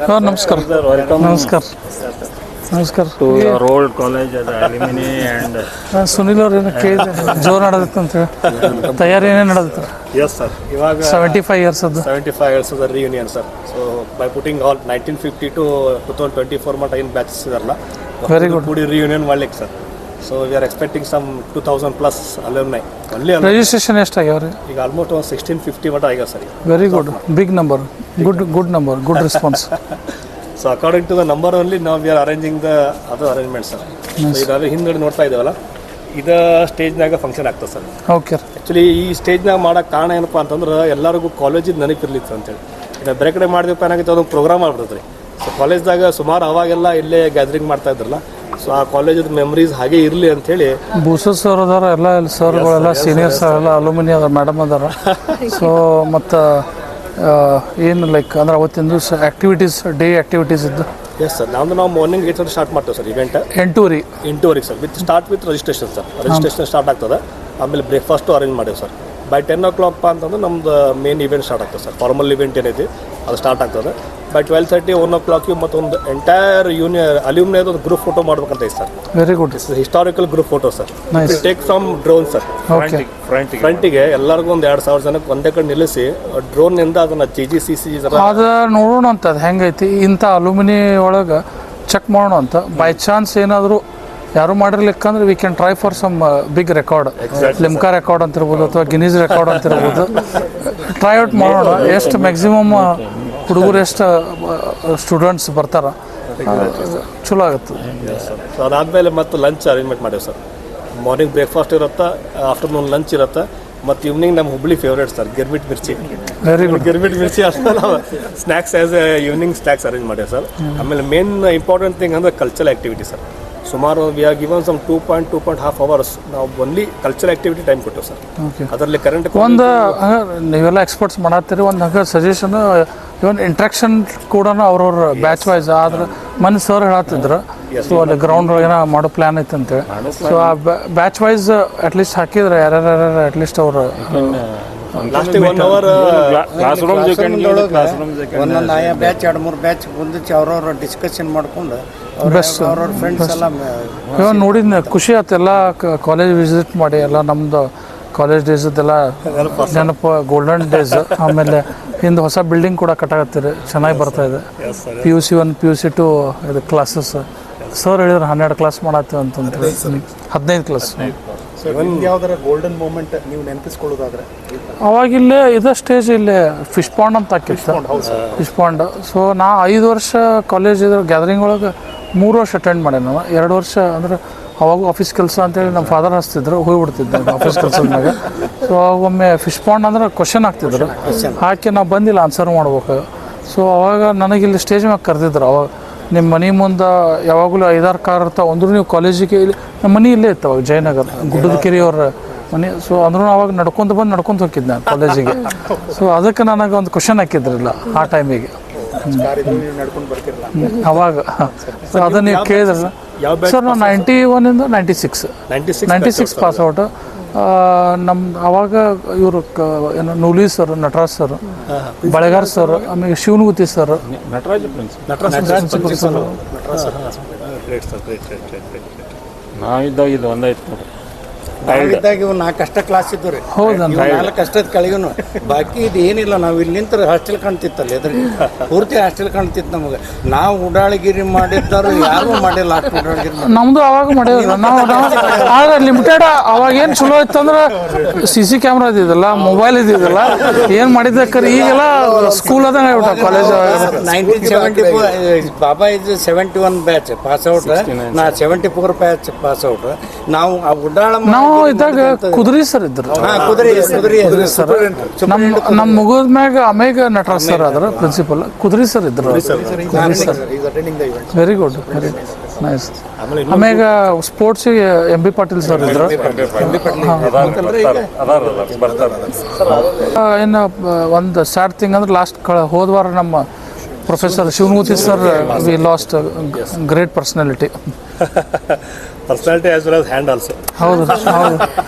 ಹಾಂ ನಮಸ್ಕಾರ ನಮಸ್ಕಾರ ನಮಸ್ಕಾರ to your old college as alumni and Sunil ಅವ್ರು ಏನೋ ಕೇಳಿದೆ ಜೋರು ನಡೆದತ್ತೆ ಅಂತೇಳಿ ತಯಾರಿ ಏನೇನು ನಡೆದತ್ತೆ Yes, sir. Ivaga 75 ಇಯರ್ಸ್ ಅದು 75 years of the reunion, sir. So by putting all 1950 to 2024 mata in batches ಇದಾರಲ್ಲ Very good. ಕೂಡಿ reunion ಮಾಡ್ಲಿಕ್ಕೆ sir. So we are expecting some 2000 plus alumni. Only alumni. Registration ಎಷ್ಟಾಗ್ಯಾವ ರೀ ಈಗ almost ಒಂದು 1650 ಮಟ ಆಗ್ಯಾವ sir. Very good big number good number good response so according to the number only ನಾವು ವಿ ಆರ್ ಅರೇಂಜಿಂಗ್ ದ ಅದು arrangement sir. ಇದಾದ್ರೆ ಹಿಂದ್ಗಡೆ ನೋಡ್ತಾ ಇದ್ದೇವಲ್ಲ ಇದು ಸ್ಟೇಜ್ನಾಗ ಫಂಕ್ಷನ್ ಆಗ್ತದೆ ಸರ್. ಓಕೆ ಆ್ಯಕ್ಚುಲಿ ಈ ಸ್ಟೇಜ್ನಾಗ ಮಾಡೋಕೆ ಕಾರಣ ಏನಪ್ಪ ಅಂತಂದ್ರೆ ಎಲ್ಲರಿಗೂ ಕಾಲೇಜಿದ್ದು ನೆನಪಿರ್ಲಿತ್ತು ಅಂತೇಳಿ. ಇನ್ನು ಬೇರೆ ಕಡೆ ಮಾಡಿದಪ್ಪ ಏನಾಗಿತ್ತು ಅದೊಂದು ಪ್ರೋಗ್ರಾಮ್ ಆಗ್ಬಿಡ್ತದೆ ರೀ. ಸೊ ಕಾಲೇಜ್ದಾಗ ಸುಮಾರು ಅವಾಗೆಲ್ಲ ಇಲ್ಲೇ ಗ್ಯಾದರಿಂಗ್ ಮಾಡ್ತಾ ಇದ್ರಲ್ಲ, ಸೊ ಆ ಕಾಲೇಜದ ಮೆಮ್ರೀಸ್ ಹಾಗೆ ಇರಲಿ ಅಂಥೇಳಿ ಭೂಷಣ್ ಸರ್ ಅದಾರ ಎಲ್ಲ ಸರ್ಗಳೆಲ್ಲ ಸೀನಿಯರ್ಸ್ ಎಲ್ಲ ಅಲುಮಿನಿ ಅದಾರ ಮೇಡಮ್ ಅದಾರ. ಸೊ ಮತ್ತು ಏನು ಲೈಕ್ ಅಂದ್ರೆ ಅವತ್ತಿನ ದಿವಸ ಆ್ಯಕ್ಟಿವಿಟೀಸ್ ಡೇ ಆ್ಯಕ್ಟಿವಿಟೀಸ್ ಇದ್ದು ಎಸ್ ಸರ್. ನಾವು ಮಾರ್ನಿಂಗ್ 8 ಸ್ಟಾರ್ಟ್ ಮಾಡ್ತೇವೆ sir event. 8:30 sir with registration sir. Registration start ಆಗ್ತದೆ, ಆಮೇಲೆ ಬ್ರೇಕ್ಫಾಸ್ಟು ಅರೇಂಜ್ ಮಾಡೇವೆ ಸರ್. ಬೈ 10 o'clock ಅಂತಂದ್ರೆ ನಮ್ದು ಮೇನ್ ಇವೆಂಟ್ ಸ್ಟಾರ್ಟ್ ಆಗ್ತದೆ ಸರ್. ಫಾರ್ಮಲ್ ಇವೆಂಟ್ ಏನೈತಿ ಅದು ಸ್ಟಾರ್ಟ್ ಆಗ್ತದೆ. ಬೈ 12:30 1 o'clock ಮತ್ತೊಂದು ಎಂಟೈರ್ ಅಲ್ಯೂಮ್ನಿದು ಒಂದು ಗ್ರೂಪ್ ಫೋಟೋ ಮಾಡ್ಬೇಕಂತ ಐತೆ sir. Very good historical group photo sir. Nice. Take from drone sir. Okay ಫ್ರಂಟಿಗೆ ಎಲ್ಲರಿಗೂ ಒಂದು 2000 ಜನಕ್ಕೆ ಒಂದೇ ಕಡೆ ನಿಲ್ಲಿಸಿ ಡ್ರೋನ್ನಿಂದ ಅದನ್ನು GGCC ಅದು ನೋಡೋಣ ಅಂತ ಅದು ಹೆಂಗೈತಿ ಇಂಥ ಅಲುಮಿನಿ ಒಳಗೆ ಚೆಕ್ ಮಾಡೋಣ ಅಂತ. ಬೈ ಚಾನ್ಸ್ ಏನಾದರೂ ಯಾರು ಮಾಡಿರ್ಲಿಕ್ಕಂದ್ರೆ we can try for some big record, Limca record ಅಂತಿರ್ಬೋದು ಅಥವಾ ಗಿನೀಸ್ ರೆಕಾರ್ಡ್ ಅಂತಿರ್ಬೋದು. ಟ್ರೈ ಔಟ್ ಮಾಡೋಣ ಎಷ್ಟು ಮ್ಯಾಕ್ಸಿಮಮ್ ಹುಡುಗರು ಎಷ್ಟು ಸ್ಟೂಡೆಂಟ್ಸ್ ಬರ್ತಾರ ಚಲೋ ಆಗುತ್ತೆ. ಸೊ ಅದಾದಮೇಲೆ ಮತ್ತು ಲಂಚ್ ಅರೇಂಜ್ಮೆಂಟ್ ಮಾಡೇವೆ ಸರ್. ಮಾರ್ನಿಂಗ್ ಬ್ರೇಕ್ಫಾಸ್ಟ್ ಇರುತ್ತೆ, ಆಫ್ಟರ್ನೂನ್ ಲಂಚ್ ಇರುತ್ತೆ, ಮತ್ತು ಈವ್ನಿಂಗ್ ನಮ್ಮ Hubli favourite sir girmit mirchi. Very good. Girmit mirchi ಅಷ್ಟೇ ನಾವು snacks as a evening snacks arrange ಮಾಡೇವೆ ಸರ್. ಆಮೇಲೆ ಮೇನ್ ಇಂಪಾರ್ಟೆಂಟ್ ಥಿಂಗ್ ಅಂದರೆ ಕಲ್ಚರಲ್ ಆ್ಯಕ್ಟಿವಿಟಿ ಸರ್. ಸುಮಾರು we are given some 2.5 hours ನಾವು ಓನ್ಲಿ ಕಲ್ಚರಲ್ ಆ್ಯಕ್ಟಿವಿಟಿ ಟೈಮ್ ಕೊಟ್ಟೆವು ಸರ್. ಓಕೆ ಅದರಲ್ಲಿ ಕರೆಂಟ್ ಒಂದು ನೀವೆಲ್ಲ ಎಕ್ಸ್ಪರ್ಟ್ಸ್ ಮಾಡತ್ತೀರಿ, ಒಂದು ಹಂಗೆ ಸಜೆಷನ್ ಇವನ್ ಇಂಟ್ರಾಕ್ಷನ್ ಕೂಡ ಅವ್ರವ್ರ ಬ್ಯಾಚ್ ವೈಸ್ ಆದ್ರೆ ಮನೆ ಸರ್ ಹೇಳತ್ತಿದ್ರು. ಸೊ ಅಲ್ಲಿ ಗ್ರೌಂಡ್ ಒಳಗೇನ ಮಾಡೋ ಪ್ಲ್ಯಾನ್ ಐತೆ ಅಂತೇಳಿ. ಸೊ ಆ ಬ್ಯಾಚ್ ವೈಸ್ ಅಟ್ಲೀಸ್ಟ್ ಹಾಕಿದ್ರೆ ಯಾರ್ಯಾರು ಅಟ್ಲೀಸ್ಟ್ ಅವರು ಲಾಸ್ಟಿಗೆ 1 hour ಒಂದೊಂದು ಆಯಾ ಬ್ಯಾಚ್ 2-3 ಬ್ಯಾಚ್ ಬಂದಿಚ್ಚಿ ಅವ್ರವ್ರ ಡಿಸ್ಕಷನ್ ಮಾಡ್ಕೊಂಡು ಬೆಸ್ಟ್ ಅವ್ರವ್ರ ಫ್ರೆಂಡ್ಸ್ ಎಲ್ಲ ಇವಾಗ ನೋಡಿದ್ನ ಖುಷಿ ಆಯ್ತು. ಎಲ್ಲ ಕಾಲೇಜ್ ವಿಸಿಟ್ ಮಾಡಿ ಎಲ್ಲ ನಮ್ಮದು ಕಾಲೇಜ್ ಡೇಸದ್ದೆಲ್ಲ ನೆನಪು ಗೋಲ್ಡನ್ ಡೇಸ್. ಆಮೇಲೆ ಹಿಂದೆ ಹೊಸ ಬಿಲ್ಡಿಂಗ್ ಕೂಡ ಕಟ್ಟಾಕತ್ತೀರಿ, ಚೆನ್ನಾಗಿ ಬರ್ತಾ ಇದೆ. PUC 1 PUC 2 ಇದು ಕ್ಲಾಸಸ್ ಸರ್ ಹೇಳಿದ್ರು 12 ಕ್ಲಾಸ್ ಮಾಡತ್ತೀವಿ ಅಂತಂದ್ರೆ 15 ಕ್ಲಾಸ್. ಯಾವ್ದಾರ ಗೋಲ್ಡನ್ ಮೂಮೆಂಟ್ ನೀವು ನೆನಪಿಸ್ಕೊಳ್ಳೋದಾದ್ರೆ ಅವಾಗಿಲ್ಲೇ ಇದೇ ಸ್ಟೇಜ್ ಇಲ್ಲೇ ಫಿಶ್ ಪಾಂಡ್ ಅಂತ ಹಾಕಿತ್ತು, ಫಿಶ್ ಪಾಂಡ್. ಸೊ ನಾ 5 ವರ್ಷ ಕಾಲೇಜ್ ಇದ್ರ ಗ್ಯಾದರಿಂಗ್ ಒಳಗೆ 3 ವರ್ಷ ಅಟೆಂಡ್ ಮಾಡೇನೆ ನಾನು. 2 ವರ್ಷ ಅಂದ್ರೆ ಅವಾಗೂ ಆಫೀಸ್ ಕೆಲಸ ಅಂತೇಳಿ ನಮ್ಮ ಫಾದರ್ ಹಚ್ತಿದ್ರು, ಹೋಗ್ಬಿಡ್ತಿದ್ದೆ ಆಫೀಸ್ ಕೆಲಸದ ಮ್ಯಾಗ. ಸೊ ಅವಾಗ ಒಮ್ಮೆ ಫಿಶ್ ಪಾಂಡ್ ಅಂದ್ರೆ ಕ್ವಶನ್ ಹಾಕ್ತಿದ್ರು, ಹಾಕಿ ನಾವು ಬಂದಿಲ್ಲ ಆನ್ಸರ್ ಮಾಡ್ಬೇಕು. ಸೊ ಅವಾಗ ನನಗಿಲ್ಲಿ ಸ್ಟೇಜ್ ಮ್ಯಾಗ ಕರೆದಿದ್ರು. ಅವಾಗ ನಿಮ್ಮ ಮನೆ ಮುಂದೆ ಯಾವಾಗಲೂ 5-6 ಕಾರ್ ಇರ್ತಾವೆ ಅಂದ್ರೂ ನೀವು ಕಾಲೇಜಿಗೆ ಇಲ್ಲಿ ನಮ್ಮ ಮನೆ ಇಲ್ಲೇ ಇತ್ತು ಅವಾಗ ಜಯನಗರ ಗುಡ್ಡದ ಕೆರೆ ಅವ್ರ ಮನೆ. ಸೊ ಅಂದ್ರೂ ಅವಾಗ ನಡ್ಕೊಂಡು ಹೋಗಿದ್ದೆ ನಾನು ಕಾಲೇಜಿಗೆ. ಸೊ ಅದಕ್ಕೆ ನನಗೆ ಒಂದು ಕ್ವಶನ್ ಹಾಕಿದ್ರಿಲ್ಲ ಆ ಟೈಮಿಗೆ ನಡ್ಕೊಂಡು ಬರ್ತಿರಲ್ಲ ಅವಾಗ. ಸೊ ಅದನ್ನು ನೀವು ಕೇಳಿದ್ರಲ್ಲ ಸರ್. ನಾವು 91 96 ಪಾಸ್ ಔಟ್. ನಮ್ಮ ಅವಾಗ ಇವರು ಏನು Nooli sir, Nataraj sir, Balegar sir, ಆಮೇಲೆ ಶಿವನಗುತ್ತಿ ಸರ್, ನಾವಿದ್ದಾಗ ಇದು ಒಂದಾಯ್ತು ನೋಡಿ. ನಾವಿದ್ದಾಗ ಇವು 4 ಅಷ್ಟ ಕ್ಲಾಸ್ ಇದ್ದು ರೀ. ಹೌದನ್ 4 ಅಷ್ಟದ ಕೆಳಗನು ಬಾಕಿ ಇದು ಏನಿಲ್ಲ. ನಾವು ಇಲ್ಲಿ ನಿಂತರ ಹಾಸ್ಟೆಲ್ ಕಾಣ್ತಿತ್ತಲ್ಲ, ಎದುರಿಗೆ ಪೂರ್ತಿ ಹಾಸ್ಟೆಲ್ ಕಾಣ್ತಿತ್ತು ನಮಗೆ. ನಾವು ಉಡಾಳಗಿರಿ ಮಾಡಿದ್ದಾರು ಯಾರು ಮಾಡಿಲ್ಲ ಅಷ್ಟು ಉಡಾಳಗಿರಿ. ನಮ್ದು ಅವಾಗ ಮಾಡಿದ್ರು ನಾವು ಆದ್ರೆ ಲಿಮಿಟೆಡ್. ಅವಾಗ ಏನು ಚಲೋ ಇತ್ತು ಅಂದ್ರೆ CC ಕ್ಯಾಮ್ರಾ ಇದ್ದಿದ್ದಲ್ಲ, ಮೊಬೈಲ್ ಇದ್ದಿದ್ದಲ್ಲ, ಏನು ಮಾಡಿದ್ದಕ್ಕರಿ ಈಗೆಲ್ಲ ಸ್ಕೂಲ್ ಅದಂಗೆ ಆಗ್ಬಿಟ್ಟ ಕಾಲೇಜ್. 1974 ಬಾಬಾ ಇದು 71 ಬ್ಯಾಚ್ ಪಾಸ್ ಔಟ್, ನಾ 74 ಬ್ಯಾಚ್ ಪಾಸ್ ಔಟ್. ನಾವು ಆ ಉಡಾಳ ನಾವು ಇದ್ದಾಗ ಕುದುರೆ ಸರ್ ಇದ್ರು. ಕುದುರೆ ಸರ್ ನಮ್ಮ ಮುಗಿದ ಮ್ಯಾಗ ಆಮೇಗ ನಟರಾಜ್ ಸರ್ ಆದ್ರ ಪ್ರಿನ್ಸಿಪಲ್. ಕುದುರೆ ಸರ್ ಇದ್ರು. Very good, very nice. ಆಮೇಗ ಸ್ಪೋರ್ಟ್ಸಿಗೆ MB ಪಾಟೀಲ್ ಸರ್ ಇದ್ರು. ಇನ್ನು ಒಂದು ಸ್ಯಾಡ್ ಥಿಂಗ್ ಅಂದ್ರೆ ಲಾಸ್ಟ್ ಹೋದ ವಾರ ನಮ್ಮ professor Shivamurthy sir V last great personality. Personality as well as hand also. ಹೌದು ಹೌದು,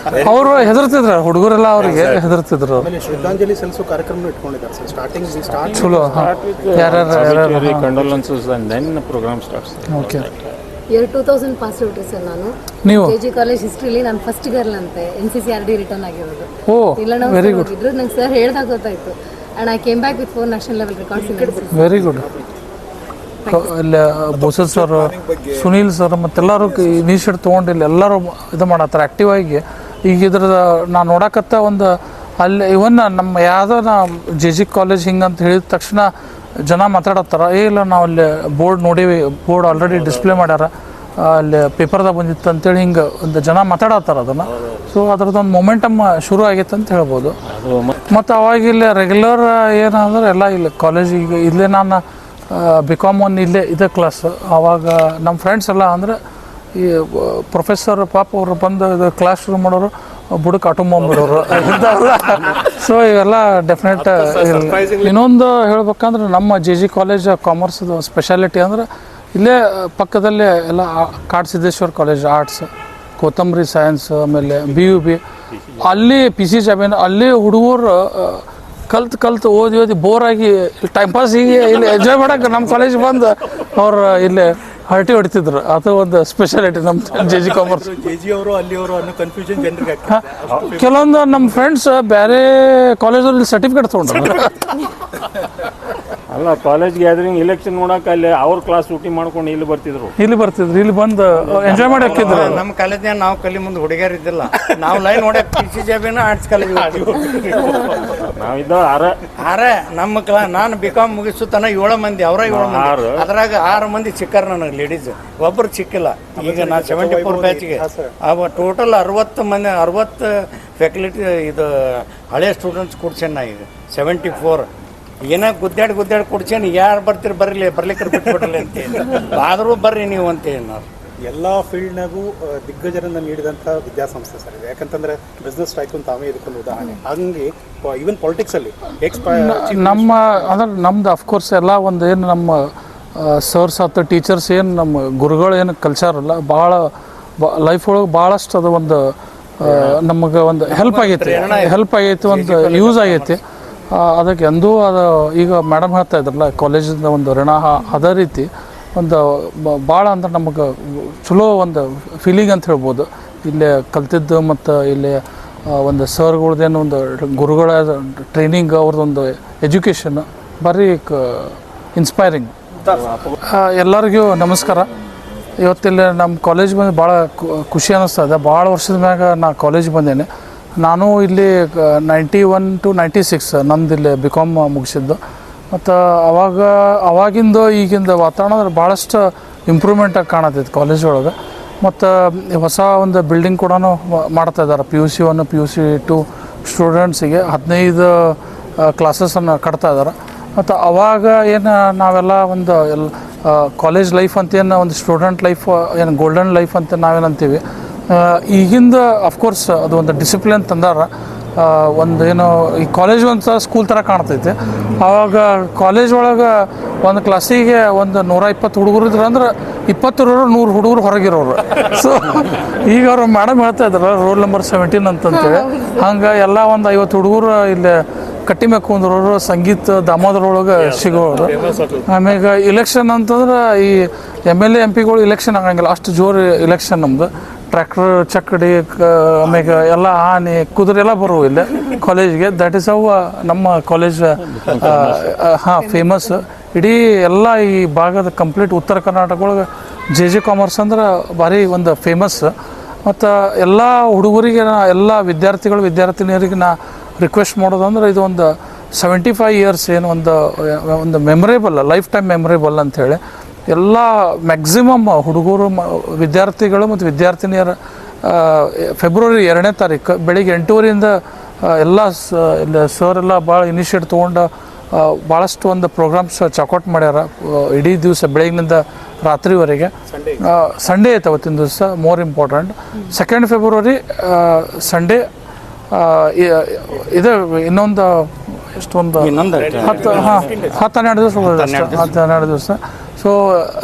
ಅವರು ಹೆದರ್ತಿದ್ರು ಹುಡುಗರೆಲ್ಲ, ಅವರಿಗೆ ಹೆದರ್ತಿದ್ರು. ಆಮೇಲೆ ಶ್ರದ್ಧಾಂಜಲಿ ಸಲ್ಲಿಸೋ ಕಾರ್ಯಕ್ರಮ ಇಟ್ಕೊಂಡಿದ್ದಾರೆ ಸರ್. ಸ್ಟಾರ್ಟ್ ಚಲೋ. ಯಾರ್ಯಾರು condolences and then the program starts. Okay. 2000 pass out sir. ನಾನು ನೀವು KG ಕಾಲೇಜ್ ಹಿಸ್ಟ್ರಿಲಿ ನಾನು ಫಸ್ಟ್ ಗರ್ಲ್ ಅಂತೆ NCCRD ರಿಟರ್ನ್ ಆಗಿರೋದು. ಓ ಇಲ್ಲ ನಾವು ವೆರಿ ಗುಡ್, ಇದ್ರು ನಂಗೆ ಸರ್ ಹೇಳ್ದಾಗ ಗೊತ್ತಾಯ್ತು. And I came back with 4 national level records in NCC. Very good. ಇಲ್ಲ ಬೋಸಲ್ ಸರ್, ಸುನೀಲ್ ಸರ್ ಮತ್ತೆಲ್ಲರೂ ಇನಿಷಿಯೇಟ್ ತೊಗೊಂಡು ಇಲ್ಲಿ ಎಲ್ಲರೂ ಇದು ಮಾಡತ್ತಾರೆ ಆ್ಯಕ್ಟಿವ್ ಆಗಿ. ಈಗ ಇದ್ರದ್ದು ನಾನು ನೋಡಕತ್ತ ಒಂದು ಅಲ್ಲಿ ಇವನ್ ನಮ್ಮ ಯಾವುದೋ ನಾ JG ಕಾಲೇಜ್ ಹಿಂಗಂತ ಹೇಳಿದ ತಕ್ಷಣ ಜನ ಮಾತಾಡತ್ತಾರ, ಇಲ್ಲ ನಾವು ಅಲ್ಲಿ ಬೋರ್ಡ್ ನೋಡೀವಿ, ಬೋರ್ಡ್ ಆಲ್ರೆಡಿ ಡಿಸ್ಪ್ಲೇ ಮಾಡ್ಯಾರ, ಅಲ್ಲಿ ಪೇಪರ್ದಾಗ ಬಂದಿತ್ತು ಅಂತೇಳಿ ಹಿಂಗೆ ಒಂದು ಜನ ಮಾತಾಡತ್ತಾರ ಅದನ್ನು. ಸೊ ಅದ್ರದ್ದೊಂದು ಮೊಮೆಂಟಮ್ ಶುರು ಆಗೈತೆ ಅಂತ ಹೇಳ್ಬೋದು. ಮತ್ತು ಅವಾಗ ಇಲ್ಲಿ ರೆಗ್ಯುಲರ್ ಏನಂದ್ರೆ ಎಲ್ಲ ಇಲ್ಲಿ ಕಾಲೇಜಿಗೆ ಇಲ್ಲೇ ನಾನು BCom 1 ಇಲ್ಲೇ ಇದೇ ಕ್ಲಾಸ್. ಆವಾಗ ನಮ್ಮ ಫ್ರೆಂಡ್ಸ್ ಎಲ್ಲ ಅಂದರೆ ಈ ಪ್ರೊಫೆಸರ್ ಪಾಪ ಅವರು ಬಂದು ಇದು ಕ್ಲಾಸ್ ಶುರು ಮಾಡೋರು, ಬುಡಕ್ಕೆ ಆಟೋಮೊಬಿಡೋರು ಇಂಥವೆಲ್ಲ. ಸೊ ಇವೆಲ್ಲ ಡೆಫಿನೆಟ್. ಇನ್ನೊಂದು ಹೇಳ್ಬೇಕಂದ್ರೆ ನಮ್ಮ JG ಕಾಲೇಜ್ ಕಾಮರ್ಸ್ದು ಸ್ಪೆಷಾಲಿಟಿ ಅಂದ್ರೆ ಇಲ್ಲೇ ಪಕ್ಕದಲ್ಲೇ ಎಲ್ಲ ಕಾಡಸಿದ್ದೇಶ್ವರ ಕಾಲೇಜ್ ಆರ್ಟ್ಸ್, ಕೊತ್ತಂಬರಿ ಸೈನ್ಸ್, ಆಮೇಲೆ BUB, ಅಲ್ಲಿ PC ಜಾಬಿನ ಅಲ್ಲಿ ಹುಡುಗರು ಕಲ್ತು ಓದಿ ಬೋರಾಗಿ ಟೈಮ್ ಪಾಸಿಗೆ ಇಲ್ಲಿ ಎಂಜಾಯ್ ಮಾಡೋಕೆ ನಮ್ಮ ಕಾಲೇಜ್ ಬಂದು ಅವ್ರು ಇಲ್ಲಿ ಹರಟಿ ಹೊಡಿತಿದ್ರು. ಅದು ಒಂದು ಸ್ಪೆಷಾಲಿಟಿ ನಮ್ಮ JG ಕಾಮರ್ಸ್. KG ಅವರು ಅಲ್ಲಿಯವರು ಅನ್ನೋ ಕನ್ಫ್ಯೂಷನ್ ಜನರಿಗೆ. ಕೆಲವೊಂದು ನಮ್ಮ ಫ್ರೆಂಡ್ಸ್ ಬೇರೆ ಕಾಲೇಜಲ್ಲಿ ಸರ್ಟಿಫಿಕೇಟ್ ತೊಗೊಂಡ್ರು. ಅಲ್ಲ, ಕಾಲೇಜ್ ಗ್ಯಾದರಿಂಗ್ ಎಲೆಕ್ಷನ್ ನೋಡಕ್ಕೆ ಅಲ್ಲಿ ಅವ್ರ ಕ್ಲಾಸ್ ಊಟಿ ಮಾಡ್ಕೊಂಡು ಇಲ್ಲಿ ಬರ್ತಿದ್ರು, ಇಲ್ಲಿ ಬಂದು ಎಂಜಾಯ್ ಮಾಡಿ ಹಾಕಿದ್ರು. ನಮ್ಮ ಕಾಲೇಜ್ನಾಗ ನಾವು ಕಲಿ ಮುಂದೆ ಹುಡುಗಿಯರು ಇದ್ದಿಲ್ಲ, ನಾವು ಲೈನ್ ನೋಡಕ್ PC ಜಾಬಿನ ಆರ್ಟ್ಸ್ ಕಾಲೇಜ್ ನಾವಿದ್ದ ಆರೇ ನಮ್ಮ ನಾನು BCom ಮುಗಿಸು ತನ 7 ಮಂದಿ, ಅವರ 7 ಮಂದಿ, ಅದ್ರಾಗ 6 ಮಂದಿ ಚಿಕ್ಕರ ನನಗೆ ಲೇಡೀಸ್, ಒಬ್ಬರು ಚಿಕ್ಕಿಲ್ಲ. ಈಗ ನಾ 74 ಬ್ಯಾಚ್ಗೆ ಅವ ಟೋಟಲ್ 60 ಮಂದಿ, 60 ಫ್ಯಾಕಲ್ಟಿ ಇದು ಹಳೆ ಸ್ಟೂಡೆಂಟ್ಸ್ ಕೊಡ್ಸೇನೆ ನಾ ಈಗ 74. ಏನೋ ಗುದ್ದಾಡಿ ಕೊಡ್ಸೇನೆ, ಯಾರು ಬರ್ತೀರಿ ಬರ್ಲಿಕ್ಕೆ ಬಿಟ್ಬಿಡ್ರಲಿ ಅಂತ ಆದರೂ ಬರ್ರಿ ನೀವು ಅಂತ ನಾವು ಎಲ್ಲ ಫೀಲ್ಡ್ನಾಗೂ ದಿಗ್ಗಜರನ್ನು ನೀಡಿದಂಥ ವಿದ್ಯಾಸಂಸ್ಥೆ ಸರ್ ಇದು. ಯಾಕಂತಂದ್ರೆ ಬಿಸ್ನೆಸ್ ಟೈಕೂನ್ ತಾವೇ ಇದಕ್ಕೊಂದು ಉದಾಹರಣೆ. ಹಂಗೆ ಈವನ್ ಪಾಲಿಟಿಕ್ಸಲ್ಲಿ ನಮ್ಮ ಅಂದ್ರೆ ನಮ್ದು ಅಫ್ಕೋರ್ಸ್ ಎಲ್ಲ ಒಂದು ಏನು ನಮ್ಮ ಸರ್ಸ್ ಅಥವಾ ಟೀಚರ್ಸ್ ಏನು ನಮ್ಮ ಗುರುಗಳು ಏನು ಕಲ್ಚಾರಲ್ಲ, ಭಾಳ ಲೈಫ್ ಒಳಗೆ ಭಾಳಷ್ಟು ಅದು ಒಂದು ನಮಗೆ ಒಂದು ಹೆಲ್ಪ್ ಆಗೈತಿ, ಒಂದು ಯೂಸ್ ಆಗೈತಿ. ಅದಕ್ಕೆ ಎಂದೂ ಅದು ಈಗ ಮೇಡಮ್ ಹೇಳ್ತಾ ಇದ್ರಲ್ಲ ಕಾಲೇಜಿಂದ ಒಂದು ಋಣ, ಅದೇ ರೀತಿ ಒಂದು ಭಾಳ ಅಂದ್ರೆ ನಮಗೆ ಚಲೋ ಒಂದು ಫೀಲಿಂಗ್ ಅಂತ ಹೇಳ್ಬೋದು. ಇಲ್ಲೇ ಕಲ್ತಿದ್ದು ಮತ್ತು ಇಲ್ಲಿ ಒಂದು ಸರ್ಗಳ್ದೇನು ಒಂದು ಗುರುಗಳ ಟ್ರೈನಿಂಗ್, ಅವ್ರದ್ದೊಂದು ಎಜುಕೇಷನ್ ಭಾರಿ ಇನ್ಸ್ಪೈರಿಂಗ್. ಎಲ್ಲರಿಗೂ ನಮಸ್ಕಾರ. ಇವತ್ತಿಲ್ಲಿ ನಮ್ಮ ಕಾಲೇಜ್ ಬಂದು ಭಾಳ ಖುಷಿ ಅನ್ನಿಸ್ತದೆ. ಭಾಳ ವರ್ಷದ ಮ್ಯಾಗ ನಾ ಕಾಲೇಜ್ ಬಂದೇನೆ. ನಾನು ಇಲ್ಲಿ 91 to 96 ನಂದು ಇಲ್ಲಿ BCom ಮುಗಿಸಿದ್ದು. ಮತ್ತು ಅವಾಗಿಂದ ಈಗಿಂದ ವಾತಾವರಣ ಭಾಳಷ್ಟು ಇಂಪ್ರೂವ್ಮೆಂಟ್ ಆಗಿ ಕಾಣತೈತೆ ಕಾಲೇಜ್ ಒಳಗೆ. ಮತ್ತು ಹೊಸ ಒಂದು ಬಿಲ್ಡಿಂಗ್ ಕೂಡ ಮಾಡ್ತಾಯಿದ್ದಾರೆ. PUC 1 PUC 2 ಸ್ಟೂಡೆಂಟ್ಸಿಗೆ 15 ಕ್ಲಾಸಸನ್ನು ಕಟ್ತಾ ಇದ್ದಾರೆ. ಮತ್ತು ಅವಾಗ ಏನು ನಾವೆಲ್ಲ ಒಂದು ಕಾಲೇಜ್ ಲೈಫ್ ಅಂತೇನು ಒಂದು ಸ್ಟೂಡೆಂಟ್ ಲೈಫ್ ಏನು ಗೋಲ್ಡನ್ ಲೈಫ್ ಅಂತ ನಾವೇನಂತೀವಿ. ಈಗಿಂದ ಅಫ್ಕೋರ್ಸ್ ಅದು ಒಂದು ಡಿಸಿಪ್ಲಿನ್ ತಂದಾರ. ಒಂದು ಏನು ಈ ಕಾಲೇಜ್ ಒಂದು ಸ್ಕೂಲ್ ಥರ ಕಾಣ್ತೈತೆ. ಆವಾಗ ಕಾಲೇಜ್ ಒಳಗೆ ಒಂದು ಕ್ಲಾಸಿಗೆ ಒಂದು 120 ಹುಡುಗರು ಇದ್ರು ಅಂದ್ರೆ 100 ಹುಡುಗರು ಹೊರಗಿರೋರು. ಸೊ ಈಗ ಅವರು ಮೇಡಮ್ ಹೇಳ್ತಾ ಇದ್ರು ರೋಲ್ ನಂಬರ್ 17 ಅಂತಂತೇಳಿ. ಹಂಗೆ ಎಲ್ಲ ಒಂದು 50 ಹುಡುಗರು ಇಲ್ಲಿ ಕಟ್ಟಿ ಮ್ಯಾಗ ಕುಂದ್ರೋರು, ಸಂಗೀತ ದಾಮೋದರೊಳಗೆ ಸಿಗೋರು. ಆಮ್ಯಾಗ ಇಲೆಕ್ಷನ್ ಅಂತಂದ್ರೆ ಈ MLA MP ಗಳು ಇಲೆಕ್ಷನ್ ಆಗಂಗಿಲ್ಲ, ಅಷ್ಟು ಜೋರು ಇಲೆಕ್ಷನ್ ನಮ್ಮದು. ಟ್ರ್ಯಾಕ್ಟರ್ ಚಕ್ಕಡಿ ಆಮ್ಯಾಗ ಎಲ್ಲ ಆನೆ ಕುದುರೆ ಎಲ್ಲ ಬರುವ ಇಲ್ಲಿ ಕಾಲೇಜ್ಗೆ. ದ್ಯಾಟ್ ಈಸ್ ಹೌ ನಮ್ಮ ಕಾಲೇಜ್ ಫೇಮಸ್. ಇಡೀ ಎಲ್ಲ ಈ ಭಾಗದ ಕಂಪ್ಲೀಟ್ ಉತ್ತರ ಕರ್ನಾಟಕ ಒಳಗೆ JG ಕಾಮರ್ಸ್ ಅಂದ್ರೆ ಭಾರಿ ಒಂದು ಫೇಮಸ್. ಮತ್ತು ಎಲ್ಲ ಹುಡುಗರಿಗೆ ಎಲ್ಲ ವಿದ್ಯಾರ್ಥಿನಿಯರಿಗೆ ನಾ ರಿಕ್ವೆಸ್ಟ್ ಮಾಡೋದಂದ್ರೆ ಇದು ಒಂದು 75 ಇಯರ್ಸ್ ಏನು ಒಂದು ಮೆಮೊರೇಬಲ್, ಲೈಫ್ ಟೈಮ್ ಮೆಮೊರೇಬಲ್ ಅಂಥೇಳಿ ಎಲ್ಲ ಮ್ಯಾಕ್ಸಿಮಮ್ ಹುಡುಗರು ವಿದ್ಯಾರ್ಥಿಗಳು ಮತ್ತು ವಿದ್ಯಾರ್ಥಿನಿಯರ ಫೆಬ್ರವರಿ 2ನೇ ತಾರೀಕು ಬೆಳಿಗ್ಗೆ 8:30 ಎಲ್ಲ ಸರ್ ಎಲ್ಲ ಭಾಳ ಇನಿಷಿಯೇಟ್ ತೊಗೊಂಡು ಭಾಳಷ್ಟು ಒಂದು ಪ್ರೋಗ್ರಾಮ್ಸ್ ಚಾಕೌಟ್ ಮಾಡ್ಯಾರ. ಇಡೀ ದಿವಸ ಬೆಳಗ್ಗಿನಿಂದ ರಾತ್ರಿವರೆಗೆ. ಸಂಡೇ ಐತೆ ಅವತ್ತಿನ ದಿವಸ more important. 2nd February Sunday ಇದು ಇನ್ನೊಂದು ಎಷ್ಟೊಂದು ಇನ್ನೊಂದು 10-12 ದಿವಸ ಹೋಗೋದು 10-12 ದಿವಸ. ಸೊ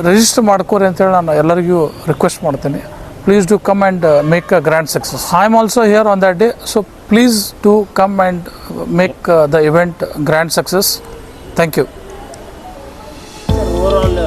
ರಿಜಿಸ್ಟರ್ ಮಾಡ್ಕೋರಿ ಅಂತೇಳಿ ನಾನು ಎಲ್ಲರಿಗೂ ರಿಕ್ವೆಸ್ಟ್ ಮಾಡ್ತೀನಿ. Please do come and make a grand success. I am also here on that day, so please do come and make the event grand success. Thank you. Overall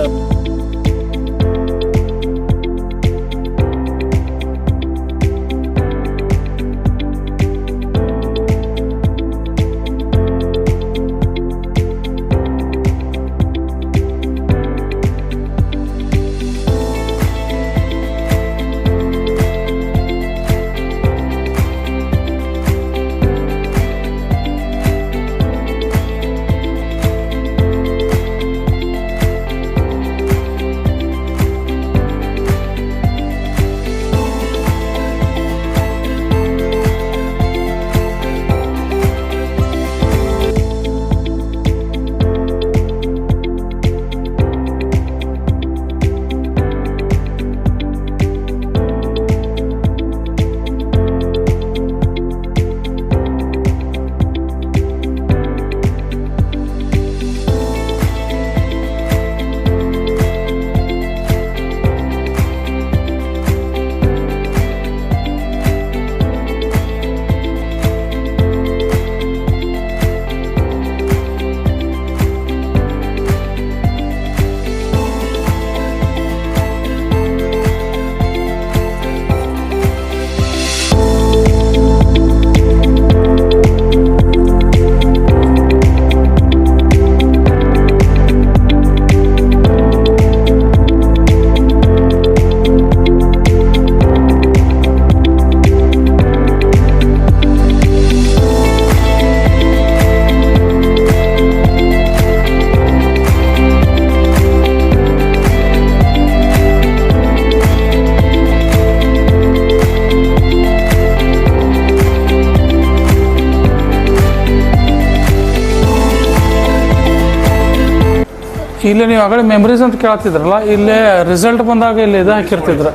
ಇಲ್ಲಿ ನೀವು ಆಗಲೇ ಮೆಮ್ರೀಸ್ ಅಂತ ಕೇಳ್ತಿದ್ರಲ್ಲ, ಇಲ್ಲೇ result ಬಂದಾಗ ಇಲ್ಲಿ ಇದು ಹಾಕಿರ್ತಿದ್ರು.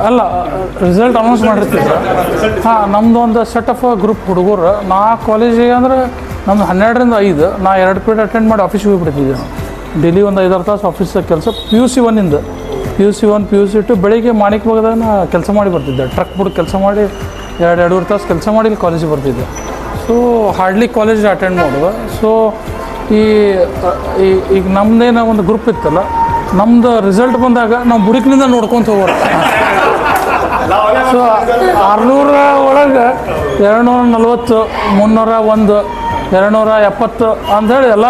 ಅಲ್ಲ, ರಿಸಲ್ಟ್ ಅನೌನ್ಸ್ ಮಾಡಿರ್ತಿದ್ರು. ಹಾಂ, ನಮ್ಮದು ಒಂದು ಸೆಟ್ ಆಫ್ ಗ್ರೂಪ್ ಹುಡುಗರು. ನಾ ಕಾಲೇಜಿಗೆ ಅಂದ್ರೆ ನಮ್ದು 12ರಿಂದ 5, ನಾ 2 ಪೀರಿಯಡ್ ಅಟೆಂಡ್ ಮಾಡಿ ಆಫೀಸಿಗೆ ಹೋಗ್ಬಿಡ್ತಿದ್ದೆ. ಡೈಲಿ ಒಂದು 5-6 ತಾಸು ಆಫೀಸಾಗ ಕೆಲಸ. PUC 1 PUC 1 PUC 2 ಬೆಳಿಗ್ಗೆ ಮಾಣಿಕ್ ಭಾಗದಾಗ ನಾ ಕೆಲಸ ಮಾಡಿ ಬರ್ತಿದ್ದೆ. ಟ್ರಕ್ ಬಿಟ್ಟು ಕೆಲಸ ಮಾಡಿ 2-2.5 ತಾಸು ಕೆಲಸ ಮಾಡಿ ಇಲ್ಲಿ ಕಾಲೇಜಿಗೆ ಬರ್ತಿದ್ದೆ. ಸೊ ಹಾರ್ಡ್ಲಿ ಕಾಲೇಜ್ ಅಟೆಂಡ್ ಮಾಡೋದು. ಸೊ ಈಗ ನಮ್ಮದೇನೋ ಒಂದು ಗ್ರೂಪ್ ಇತ್ತಲ್ಲ, ನಮ್ಮದು ರಿಸಲ್ಟ್ ಬಂದಾಗ ನಾವು ಬುಡುಕಿನಿಂದ ನೋಡ್ಕೊತ ಹೋಗೋರು. ಸೊ 600 ಒಳಗೆ 240, 301, 270 ಅಂಥೇಳಿ ಎಲ್ಲ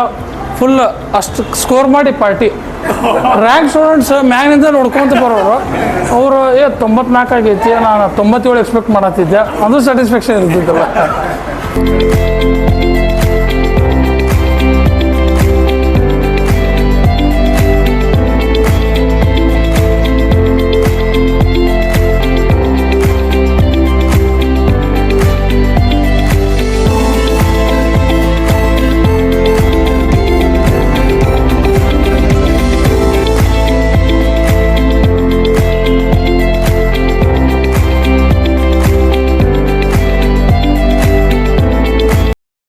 ಫುಲ್ ಅಷ್ಟು ಸ್ಕೋರ್ ಮಾಡಿ ಪಾರ್ಟಿ. ರ್ಯಾಂಕ್ ಸ್ಟೂಡೆಂಟ್ಸ್ ಮ್ಯಾಗ್ನಿಂದ ನೋಡ್ಕೊತ ಬರೋರು. ಅವರು 94 ಆಗೈತಿ, ನಾನು 97 ಎಕ್ಸ್ಪೆಕ್ಟ್ ಮಾಡತ್ತಿದ್ದೆ. ಅದು ಸ್ಯಾಟಿಸ್ಫ್ಯಾಕ್ಷನ್ ಇರ್ತಿದ್ದಲ್ಲ.